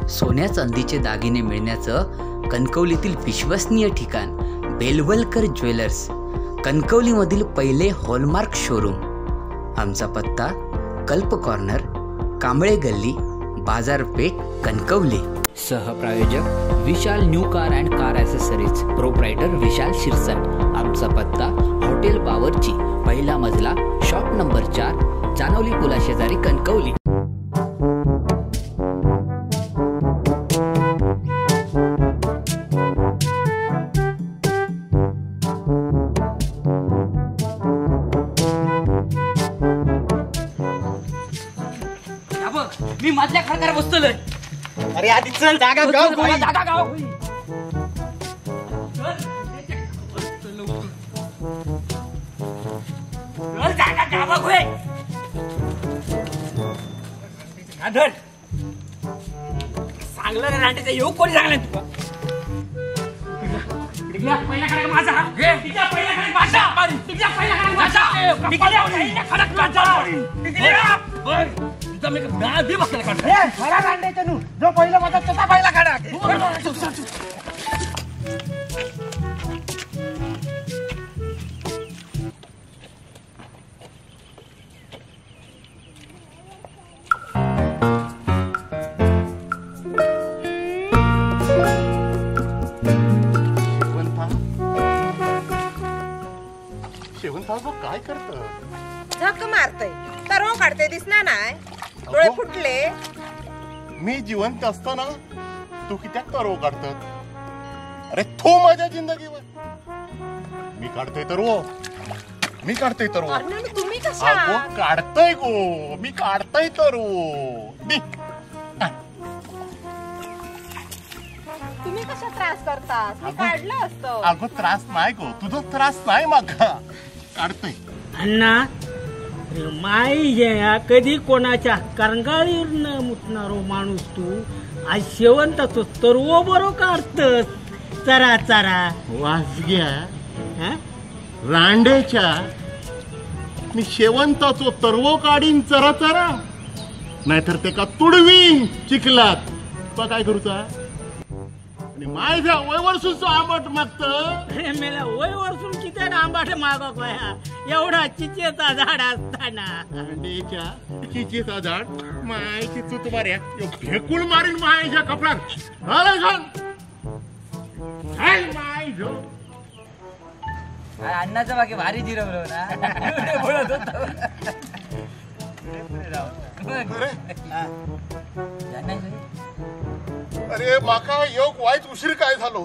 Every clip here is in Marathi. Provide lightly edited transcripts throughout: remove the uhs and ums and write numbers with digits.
सोन्या चांदीचे दागिने मिळण्याचं कणकवलीतील विश्वसनीय ठिकाण बेलवलकर ज्वेलर्स, कणकवलीमधील पहिले हॉलमार्क शोरूम। आमचा पत्ता कल्प कॉर्नर, कांबळे गल्ली, बाजारपेठ, कणकवली। सहप्रायोजक Vishal new car and car accessories, proprietor Vishal Shirsat. आमचा पत्ता हॉटेल बावर्ची, पहिला मजला, शॉप नंबर 4, जानवली पुलाशेजारी, कणकवली। मी मधल्या खडकार बसतोय। अरे आधी चल, जागा गाव होई. जागा गाव होई. चल जागा गाव होई. गाधर सांगलं ना रांटेचं येऊ कोणी सांगलं तुला? पहिला खडक माझा, तिच्या पहिला खडक माझा, तिच्या पहिला खडक माझा, तिच्या पहिला खडक माझा. मी आधी बसला काढ खरा रांडेच्या नू जो पहिला माझा तसा पहिला काढा. शेवंता काय करत? झक मारतय, तरव काढते दिसना नाही. डोळे फुटले. मी जिवंत असताना तू कित्याक तरव काढतात? अरे थो माझ्या जिंदगीवर. मी काढतोय तरव, मी काढतोय तरव. तुम्ही कशा अगो काढतोय गो, मी काढतोय तरव. तुम्ही कशा त्रास करतात? मी काढलं असतं. अगो त्रास नाही गो, तुझा त्रास नाही मागा. काढतोय अण्णा. माई जे कधी कोणाच्या करंगाळीवर न मुतणारो माणूस तू आज शेवंताचो तरव बरो काढतस. चरा चरा वाजग्या रांडेच्या मी शेवंताचो तरवो काढीन चरा चरा, नाहीतर ते का तुडवीन चिखलात. तो काय करूचा? आणि माझ्या वय वर्षूचो आंबट मागत. मेला वय वर्षून किती आंबाट मागो कोया एवढा चिचेचा झाड असताना. रांडेच्या चिचेचा झाड मायची चूत मार्या भेकुळ मारीन मायच्या कपड्यात. अण्णाचं बाकी भारी जिरवलं ना. बोलत होतो. अरे माका योग वाईट उशीर काय झालो?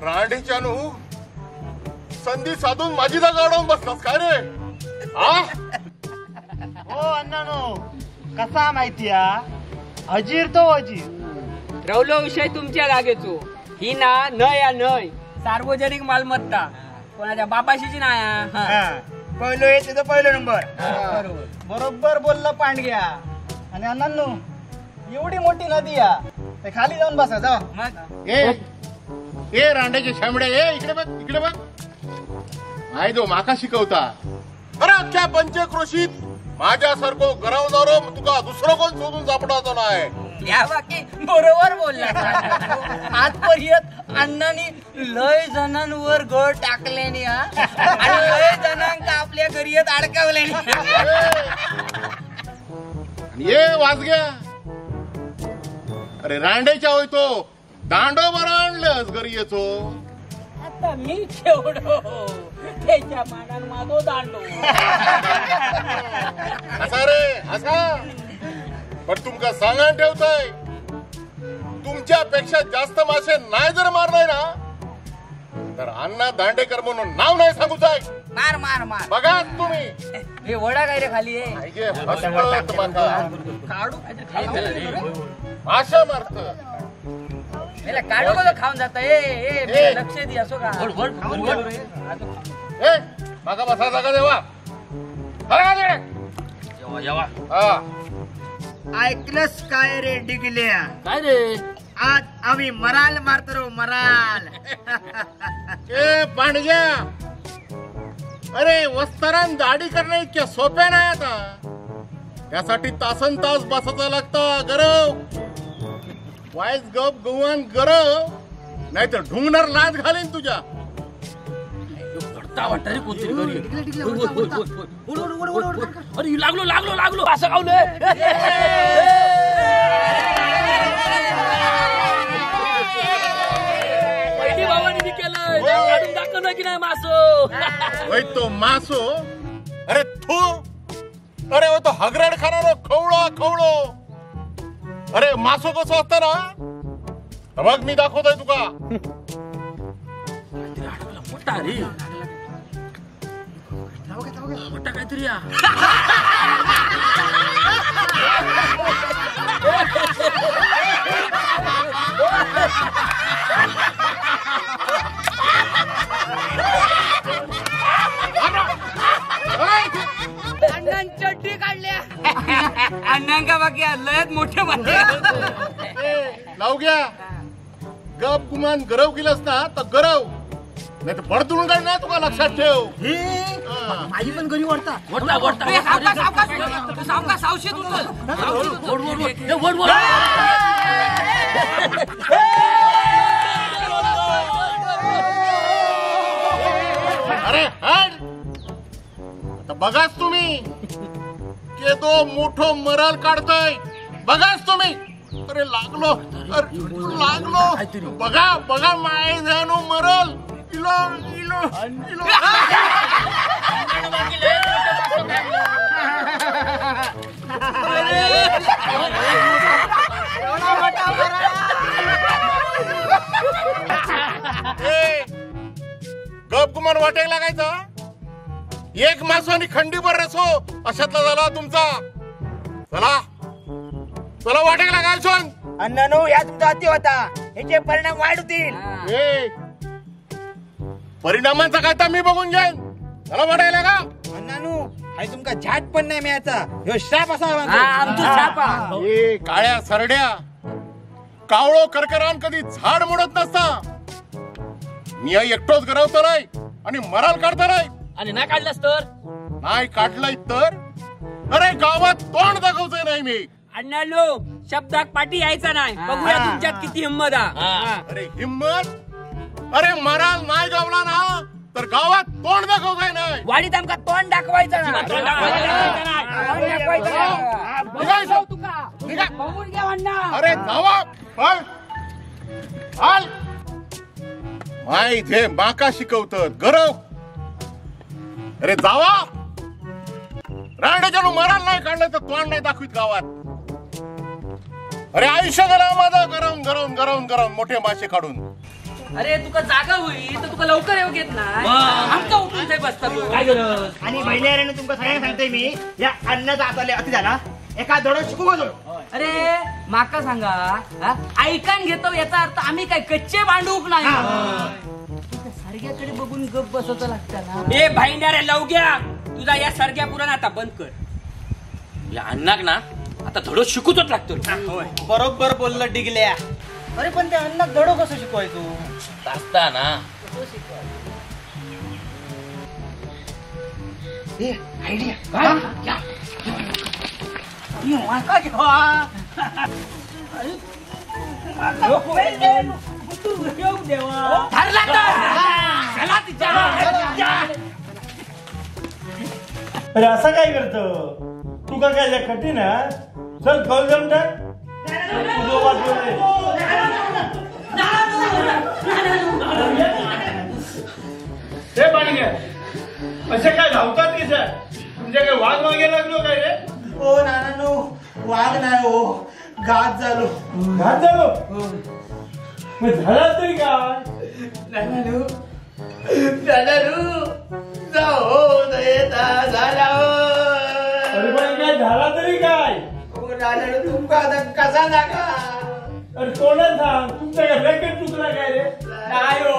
रांडेच्यानू संधी साधून माझी जागा अडवून बसलास काय रे? हो अण्णानो, कसा माहितीया? अजीर तो अजीर. रवलो विषय तुमच्या जागेचो. ही ना नय नय सार्वजनिक मालमत्ता, कोणाच्या बापाशीची नाही. पहिलं येते तर पहिलं नंबर. बरोबर बोलला पांडग्या. आणि अण्णांनो, एवढी मोठी नदी या, ते खाली जाऊन बसा जा. ए रांड्याचे शामड्या, ए इकडे बघ, इकडे बघ. नाही जो माका शिकवता. अरे अख्ख्या पंचक्रोशीत माझ्यासारखं गरवणारो तुका दुसरं कोण शोधून सापडायचं नाही. या बाकी बरोबर बोलला. आजपर्यंत अण्णांनी लय जणांवर गळ टाकल्याने आणि लय जणांका आपल्या घरी अडकवल्याने. ये वाजग्या, अरे रांडेच्या होय तो दांडो बरं आणलंस घरी येतो. आता मी ठेवडो त्याच्या मानान मागो दांडो. असा रे असा. पण तुमका सांगान ठेवताय, तुमच्यापेक्षा जास्त मासे नाही जर मारलाय ना, तर अण्णा दांडेकर म्हणून नाव नाही सांगूचाय. मार मार मार बघा तुम्ही. हे वडा काय रे खाली आहे. माशा मारत काढू कसं खाऊन जात. लक्ष दे असो का. मागा बसा जागा देवा. ऐकलंस काय रे डिगल्या? काय रे? आज आम्ही मराल मारतो मराल. ए पांडग्या, अरे वस्तारान दाढी करणे इतक्या सोप्या नाही आता. त्यासाठी तासन तास बसायचं लागतं. गरव वाईस गप गुमान गरव नाहीतर ढुंगणार लाच घालीन तुझ्या. वाटतं रे कोणतरी घरी. अरे लागलो लागलो लागलो असं गावलं. पहिली भावानी केलं काढून दाखवलं की नाही मासो. वय तो मासो. अरे थू. अरे वो तो हगरड खाणारो खवळो खवळो. अरे मासो कसं असतं ना बघ मी दाखवतोय तुका. मोठा रे मोठा काहीतरी चड्डी काढल्या अण्णांका बाकी लयत मोठे म्हणते. लाव घ्या. गप गुमान गरव केलंस ना तर गरव नाही तर पडतून काय नाही तुका लक्षात ठेव. माझी पण घरी वाटता अरे हट. आता बघाच तुम्ही के तो मोठो मरल काढतोय. बघाच तुम्ही. अरे लागलो. अरे लागलो. बघा बघा माय जाणू मरल. इलो इलो इलो. गप गुमान वाटेक लागायचं. एक मासो आणि खंडीभर रसो अशातला झाला तुमचा. चला चला वाटेक लागायचो. अण्णानो या तुमचा अति होता. याचे परिणाम वाईट होतील. परिणामांचा काय तर मी बघून घेईन. चला वाटायला का. अण्णानो हा तुमका झाट पण नाही मिळायचा. ह्यो श्राप असा आमचं छापा. ए काळ्या सरड्या कावळो करकरान कधी झाड मोडत नसता. मी एकटोच गरवतो नाही आणि मराल काढतो नाही. आणि नाही काढलास तर नाही काढलाय तर अरे गावात तोंड दाखवतोय नाही मी. अण्णालो शब्दाक पाठी यायचा नाही. बघूया तुमच्यात किती हिंमत आहे. अरे हिम्मत. अरे मराल नाही गावला ना तर गावात तोंड दाखवतोय नाही. वाडीत आमका तोंड दाखवायचं ना. अरे जावा पण हाल. माहित हे माका शिकवतात गरव. अरे जावा. रांड्याच्या मराल नाही काढलं तर तोंड नाही दाखवीत गावात. अरे आयुष्य गेला माझं गरम गरम गरम गरम मोठे मासे काढून. अरे तुका जागा होईल तर तुका लवकर येऊ घेत नाही. आमचा उठून ते बसता काय गरज. आणि बहिणीने तुमका सगळ्यांना सांगतोय मी या अन्नाचा आताले अति झाला. एका दडो शिकू बघ. अरे माका सांगा ऐकान घेतो याचा अर्थ आम्ही काय कच्चे भांडूक नाही. सारख्याकडे बघून गप बसवतो लागतं ना. ए भाईंड्या लवग्या तुझा या सारख्या पुराण आता बंद कर. या अन्नाक ना आता धडो शिकूच लागतो. बरोबर बोललं डिगल्या. अरे पण त्या अन्नात धडो कसं शिकवायचो. असता ना आयडिया माका घेवा. अरे असं काय करतो. तुका काय कठीण आहे. चल कॉल जाऊन टाक. ते पाणी घ्या. असे काय धावतात की सर. तुमच्या काय वाघ मागे लागलो काय रे. ओ नानानो वाघ नाही हो घात झालो. घात झालो. मग झाला तरी काय. नानानो जाओ दयेता झाला. अरे पण काय झाला तरी काय. नानानो तुमका आता कसा लागा. अरे कोणाला सांग. तुमचा काय ब्लँकेट तुटला काय रे. नाही हो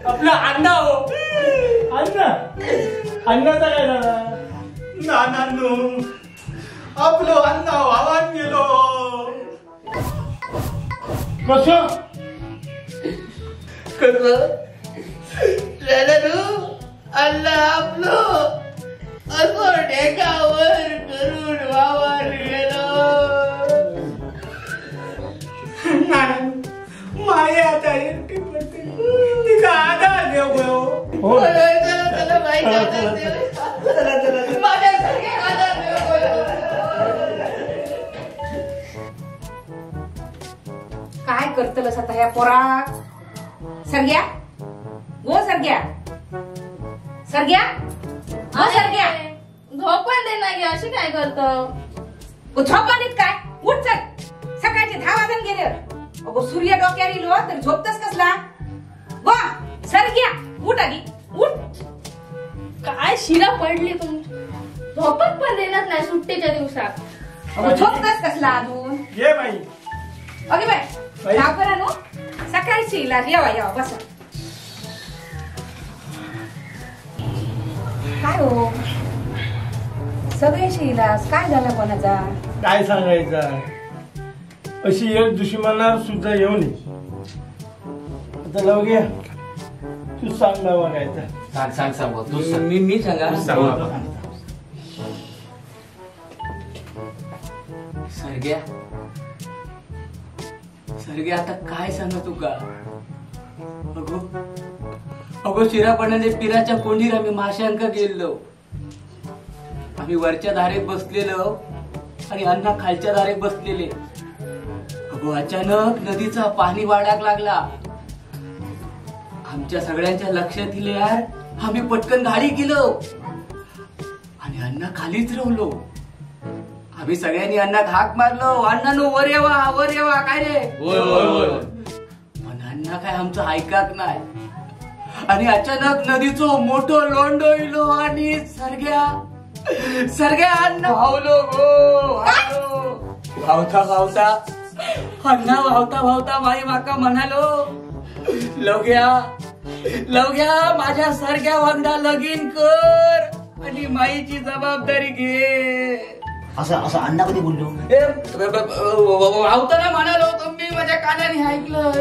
आपला अण्णा हो. अण्णा. अण्णाचा काय झाला. नानानो आपलो अण्णा वाहन गेलो. कसं अण्णा आपलो असं ढेकावर करून वावर गेलो. करतलस आता ह्या पोराक? सरग्या गो सरग्या सरग्या गो सरग्या झोपण दे ना गे, अशी काय करत? झोपानीत काय? उठ चल, सकाळचे 10 वाजून गेले. अगो सूर्य डोक्यावर इलो तर झोपतस कसला? गो सरग्या उठ आधी उठ. काय शिरा पडली तुमची? झोपत पण देणार नाही सुट्टीच्या दिवसात. अगो झोपतस कसला अजून? ये बाई ओके बाय नाव करा नो. सकाळची इलाज येवा बसा. काय हो सगळ्याशी इलाज काय झाला कोणाचा? काय सांगायचं, अशी एक दुश्मनावर सुद्धा येऊ नये. आता लवघ्या तू सांग ना बघायचं. सांग मी सांगा. सरग्या आता काय सांगा तुका? अगो शिरापणाने पिराच्या कोंडीर आम्ही माशांक गेलो. आम्ही वरच्या धारेत बसलेलो आणि अण्णा खालच्या धारेत बसलेले. अगो अचानक नदीचा पाणी वाढाक लागला. आमच्या सगळ्यांच्या लक्षात येईल यार. आम्ही पटकन गाडी गेलो आणि अण्णा खालीच राहलो. आम्ही सगळ्यांनी अण्णाक हाक मारलो, अण्णानो वर येवा काय रे. पण अण्णा काय आमचं ऐकाक नाही. आणि अचानक नदीचो मोठो लोंडो इलो आणि सरग्या अण्णा भावलो भावता अण्णा भावता माई माका म्हणालो, लवग्या माझ्या सरग्या वांगडा लगीन कर आणि माईची जबाबदारी घे. असं अण्णा कधी बोललो? भावताना म्हणालो, तुम्ही माझ्या कानाने ऐकलं.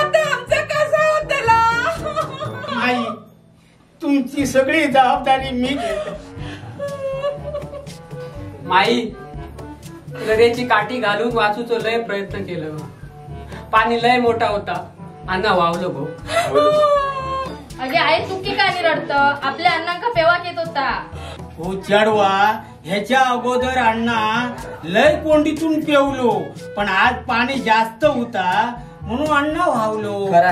आता आमचं कसं होतं? आई तुमची सगळी जबाबदारी मी घेतो. माई नदीची काठी घालून वाचूचो लय प्रयत्न केलं. पाणी लय मोठा होता, अण्णा वावलो गो. अगे आई चुकी काय रडत? आपल्या अण्णांका पेवाक येत होता. हो चढवा, ह्याच्या अगोदर अण्णा लय कोंडीतून पेवलो, पण आज पाणी जास्त होता म्हणून अण्णा व्हावलो. खरा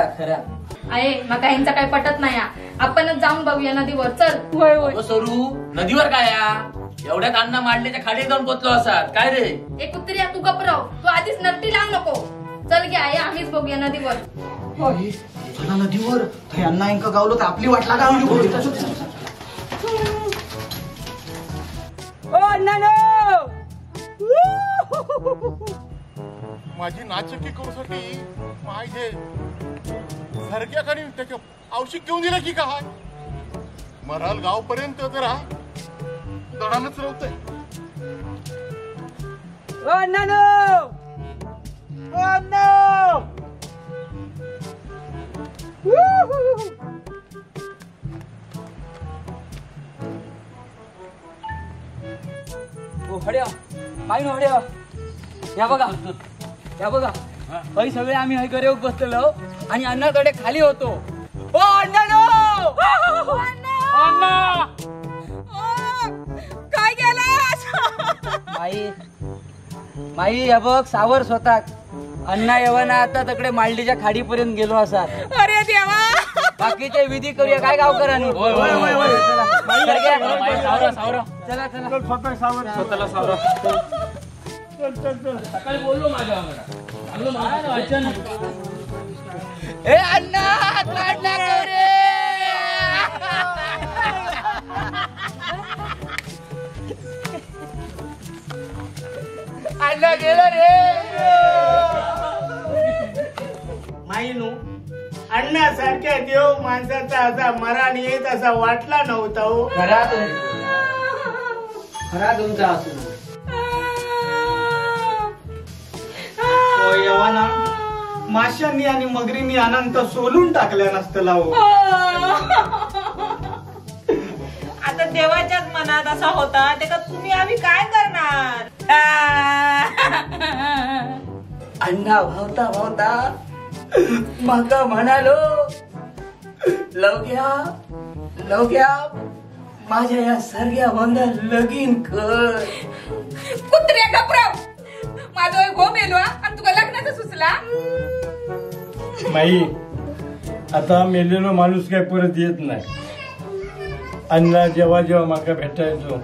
आहे मका ह्यांचा काही पटत नाही. आपणच जाऊन बघूया नदीवर. चल. होय सरू नदीवर काय एवढ्यात अण्णा मांडल्याच्या खाली जाऊन पोचलो असाल काय रे. एक कुत्र्या तू गपराव, तू आधीच नरटी लावू नको. चल घ्या आई, आम्हीच बघूया नदीवर. चला नदीवर. अण्णा इंका गावलो तर आपली वाट लागा. माझी नाचक्की करूसाठी माझे सरक्याखाली त्याच्या औषध घेऊन दिलं की काय? मराल गावपर्यंत जरा दडानच रवतय. या बघा हई सगळे आम्ही हय गरेव बसलेलो आणि अण्णाकडे खाली होतो. ओ अण्णा काय गेला? माई या बघ सावर स्वतः अण्णा येवाना आता तकडे मालडीच्या खाडीपर्यंत गेलो असतात. अरे देवा, बाकीचे विधी करूया काय गावकऱ्यांनो. चला स्वतःला सावरा. सकाळी बोललो माझ्या ए अण्णा अण्णा गेला रे. माईनू अण्णासारख्या देव माणसाचा असा मरण येत असा वाटला नव्हता. हो खरा तुमचा असू. यवाना माशांनी आणि मगरींनी अनंत सोलून टाकल्या नसतं. हो आता देवाच्याच मनात असा होता ते का तुम्ही आम्ही काय करणार. अण्णा भावता माका म्हणालो, लवग्या माझ्या या सरग्या वांदा लगीन कर. कुत्र्या गपराव, माझा गो मेलो आणि तुका लग्नाचा सुचला. माई आता मेलेलो माणूस काय परत येत नाही. अण्णा जेव्हा जेव्हा माका भेटायचो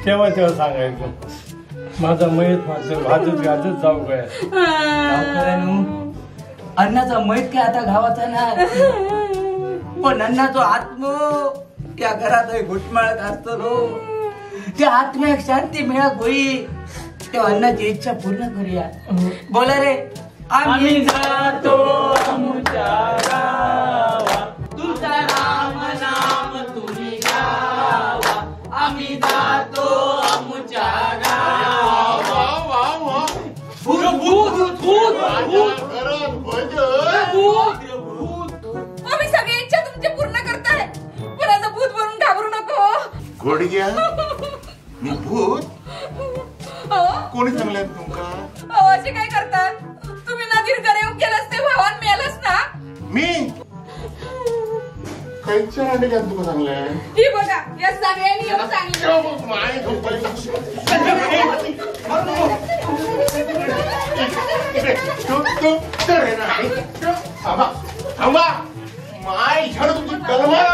तेव्हा तेव्हा सांगायचो माझा मयत मात्र भाजत गाजत जाऊ काय. अण्णाचा मैत काय आता गावाचा नाही, पण अण्णाचो आत्म त्या घरात घुटमाळत असतो. त्या आत्म्याक शांती मिळत होई तेव्हा अण्णाची इच्छा पूर्ण करूया. बोला रे. आम्ही जातो आमच्या गावा, तुझा राम नाम तुम्ही गावा. आम्ही जातो आमच्या गावा. भूत भूत भूत आम्ही सगळी इच्छा तुमची पूर्ण करताय, पण असं भूत बनून घाबरू नको. घोडग्या मी भूत कोणी सांगल्यात तुमका? अहो असे काय करतात तुम्ही? नदीर करे केलंस ते भावान मेलस ना. मी काहीच्या नाटकात तुका सांगलंय? ही बघा या सगळ्यांनी येऊन सांगितलं. थांबा थांबा, माय झाड तुमची कलमा